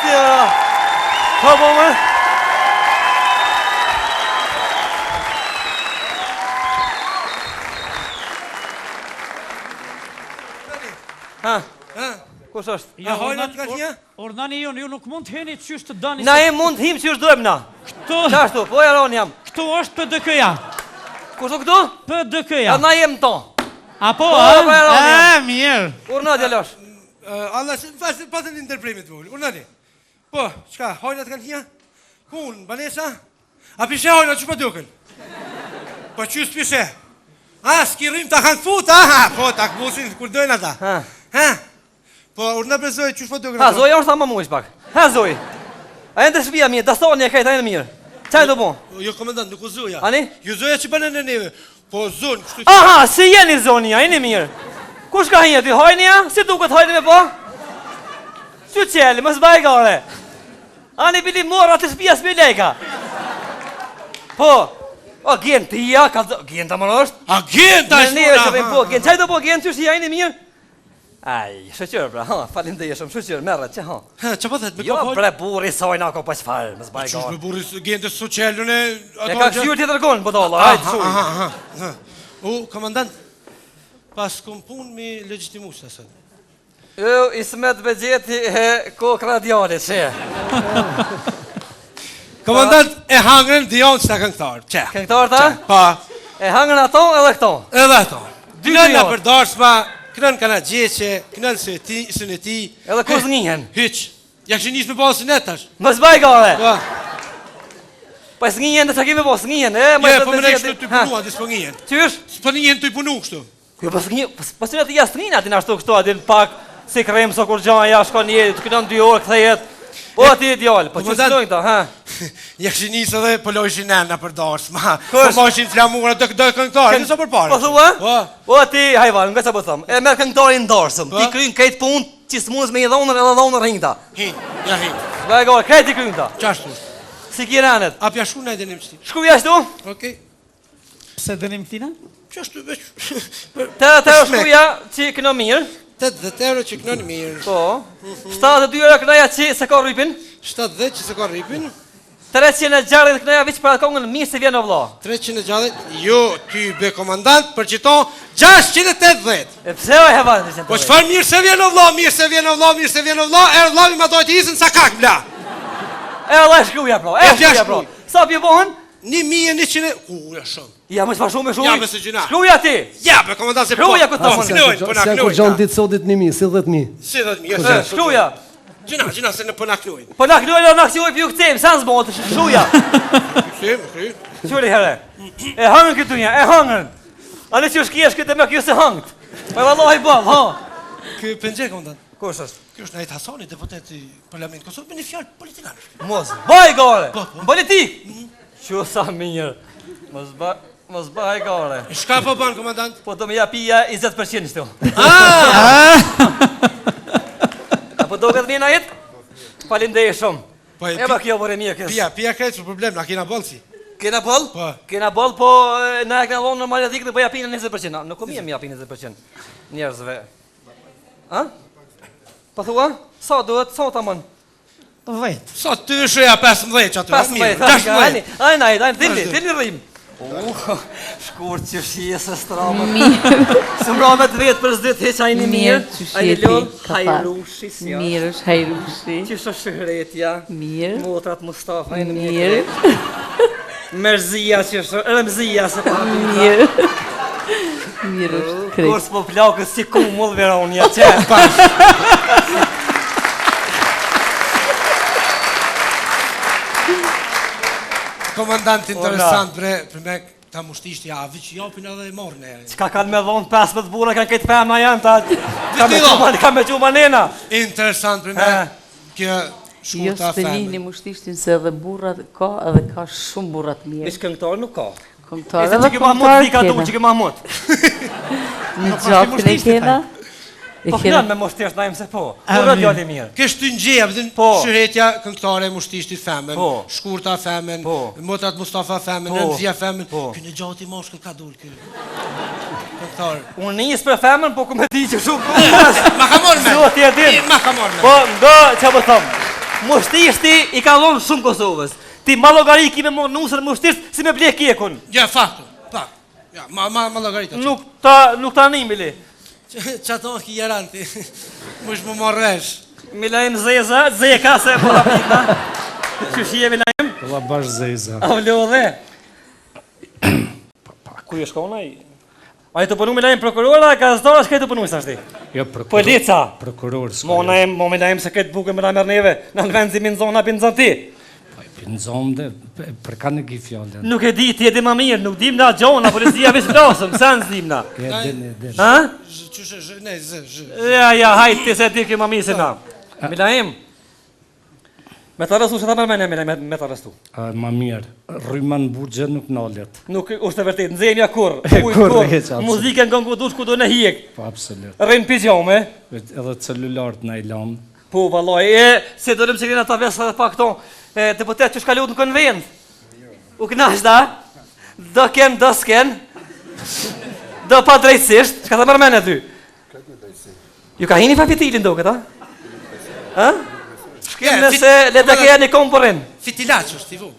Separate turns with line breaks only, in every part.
tjera. Ka po me? Ha? Kus është?
Ja hojnat ka një?
Ordani ju nuk mund të heni qysh të dani.
Na e mund të him qysh dojmë na. Qashtu, po e ronë jam.
Këtu është PDK-ja.
Kus o këtu?
PDK-ja.
Na jem to.
Apo, mirë.
Urna djalosh.
Allah, në pasën interprimit vëllë. Urnati. Po, qka, hojnat ka një? Kun, Banesa? A pishe hojnat që pa duken? Po qys pishe? A, s'ki rrim ta kanë fut, aha, po, ta këbusin, kur dojnë ata. Ha? Po, urna bezoj, qys pa duken ata?
Ha, Zoja është ta më mujsh pak. Ha, Zoj. A e në të shpia mirë, dastoni e kajt, a e në mirë. Qaj të po?
Jo, komendant, nuk u Zoja.
Ani?
Ju Zoja që banë në neve. Po, zonë, kështu që...
Aha, si jeni zonia, e në mirë. Kush ka hinja, ty hojnja? Si duket hojnë me po? Sy qeli, më zbaj gare. Ani bili mora të shpia s'me lejka. Po, o gjen të ija, gjen të mërë është?
A gjen të ashtë mora?
Po, gjen, qaj të po gjen të shia, e në mirë? Aj, shëqyrë pra, ha, falim dhe jeshëm, shëqyrë, merët, që ha.
Ha, që po thet, me
Jo,
kopojnë?
bre, buri, sojna, ko pa qfarë, më zbaj
Qysh
gare.
me buri gjen të soqellën e...
E ka këshjur tjetër konë, bëdolla, hajtë suj.
U, komandant, pas kom pun mi legitimus të sot.
Jo, Ismet Begjeti e kokë radiale, që?
Komandant, e hangren dion që ta këngëtar, që?
Këngëtar ta?
Pa,
E hangën ato edhe këto.
edhe ato.
Dy
Kënën në
dion.
përdarsma, kënën kana gjeqe, kënën së në ti.
Edhe ku zgjihen?
Hyq, ja kështë njës me po së netash.
Më zbaj gare.
Pa,
Pa s'ngihen dhe që kemi po, s'ngihen.
je, po më ne kështë të i punu, ati s'po ngijen.
Qysh?
S'po ngijen të i punu kështu.
Jo, pa s'ngihen, pa s'ngihen të jashtrin atin ashtu kështu, atin pak, si krem, so kur gjaja, shkon jetë, të kënon 2 orë, këthejet. Po ati ideal, po që s'dojnë këta, ha?
Ja kështë njës edhe pëllojshin nena për darsma. Po
Kush?
moshin flamura të këngëtar, njëso për pare.
Po thua?
Po.
Po ati, hajvan, nga që po thëmë, e merë këngëtarin ndarësëm,
Po.
ti kryin këtë punë, që s'munës me i dhonër edhe dhonër rinjta.
Hin, ja hin.
Zbaj gare, këtë i kryin ta.
Qashtu.
Si kirenet.
A pja shku në e denim qëti.
Shkuja shtu?
Okej.
Pse dënim tina?
Qashtu veç.
Të shkuja që këno mirë.
80 euro që kënon mirë.
Po. 72 euro kënoja që se ka rrypin.
70 që se ka rripin.
360 kënoja vich për atë kongën mirë se vjen o vla.
360. Jo, ty be komandant për qiton 680.
E pse o hevan të
Po qëfar mirë se vjen o vla, mirë se vjen o vla, mirë se vjen o vla, e vlavi ma dojtë izën sa kak bla.
E Allah shkruja pro, e shkruja pro. Sa pje bohën?
1100 u, ja shumë.
Ja më shfa shumë e shumë.
Ja, me se gjuna.
Shkruja ti.
Ja, be komandant se po.
Shkruja këtë
Po,
thonë.
knojnë, po na
Se kur gjonë
knojnë.
ditë sotit 1.000, si 10.000.
Si dhe të mirë.
Shkruja.
Gjuna, se në po na knojnë.
Po na knojnë në aksion për ju këtëm, sa në zbotë, shkruja.
Kry.
Qëri here. E hangën këtu një, e hangën. Ani që shkjesh këtë me kjo se hangët. Po e vallohi bal, ha.
Ky pëngje komandant.
Kush është?
Ky është Najt Hasani, deputet i Parlamentit Kosovë, me një fjalë politikan.
Mos, baj gare.
Po.
Politik. Që sa mirë. Mos baj gare.
Shka po ban komandant?
Po do me japija 20% shtu. Apo do këtë mina jetë? Falimdej shumë.
Po e
Eba kjo vore mirë kësë.
pia krejtë për problem, na kena bolë si.
Kena boll?
Po.
Kena boll, po na e kena dhonë normal etikë dhe po japin 20%. Nuk kom jem japin 20% njerëzve. Ha? Po thua? Sa duhet? Sa ta mën?
Vajt.
Sa ty shëja 15 aty?
15. Ajnë, dilni rrim. Shkurt që shije se strama. Së mbra me të vetë për zdyt heq ajni mirë. Ajni lëllë, hajrushi s'ja.
Mirë është hajrushi.
Që shë shëhretja.
Mirë.
Motrat Mustafa ajni
Mirë.
Merzia që shë, rëmzia se pa.
Mirë. Mirë është krejt.
Kurs po plakës si kumull Veronia, që?
Komandant interesant bre, për me ta mushtisht ja, vi që japin edhe e morën e.
Qka kanë me dhonë 15 bura, kanë këtë femna janë ta...
Viti
Ka me quma nena.
Interesant për me, kjo
Jo
shkurta
s'të
femën.
njihni mushtishtin se edhe burrat ka edhe ka shumë burrat mirë.
Ish këngëtar nuk ka.
Këngëtar
Ese
edhe
që ke Mahmut
këngëtar
vika tu,
kena.
që ke Mahmut.
Në gjapin e kena.
Po kënë me moshtesh na im se po. Po radiali mirë.
Kesh ty ngjeja, pëtën
Po.
shëretja këngëtare mushtishtit femën,
Po.
shkurta femën,
Po.
motrat Mustafa femën,
Po.
Rëmzia femën,
Po.
ky në gjati moshkull ka dul ky. Këngëtar.
Unë njës për femën, po ku me di që shumë.
Ma ka morë me.
Zoti e din.
Ma ka morë me.
Po, nga që po thëmë. Mushtishti i ka dhonë shumë Kosovës. Ti ma logari ki me mo nusër mushtisht si me ble kjekun.
Ja, faktu, fakt. Ja, ma logarita.
Nuk ta nimili.
Që ato ki jaranti, mush më morresh.
Milajm zeka se po rapita. Qëshie Milajm?
Valla bash zeza.
A vlo dhe? Ku je shkona i? A i të punu Milajm prokurora, gazetara shkaj të punu sa shti?
Jo, prokuror.
Polica.
Prokuror s'ka.
Mo Milajm se këtë buke me la mërë neve, në në vend zimin zona pinzon ti.
Në zonë dhe, për ka në ki fjallën.
Nuk e di, ti e di ma mirë, nuk dim na gjona, policia vish flasëm, se në zdim na.
Edin.
Ha?
Qështë, ne, zë.
Ja, hajt, ti se di kjo ma mirë se na. Milajm, me të arrestu që ta mërmene, Milajm, me të arrestu.
Ma mirë, rryma në burgje nuk nallet.
Nuk është e vërtet, nëzemja kur,
Kur, heq,
muzikën nga ngu dush ku do në hjek.
Po, absolut.
Rrinë pijame.
Edhe celulart në i lanë.
Po, vallaj, se dërëm që këna ta vesë dhe pa këto, deputet që shkallut në konvent. U knash da, do ken, do s'ken, do pa drejtësisht, që ka të mërmene ty? Ju ka hini fa fitilin do këta? Ha? Shkim nëse le të keja një komporin.
Fitilaq është, i vu.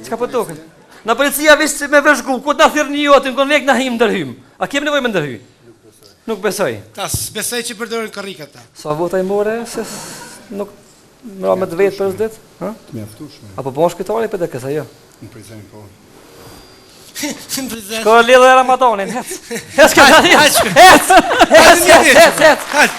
Që ka po të doken? Në policia vishë me vëshgu, ku të në thyrë një jotë, në konvek në him ndërhym. A kem nevoj me ndërhy? Nuk besoj.
Ta besoj që përdojnë karikat ta.
Sa vota i more, se nuk mëra me të vetë për zdet?
Të mjaftueshme.
Apo po shkritari për dhe kësa, jo?
Në prezent po.
Në prezent.
Shko lidhe e Ramadanin, hec! Hec!
Hajt,
Hec! Hec! Hec! Hec!
Hajt.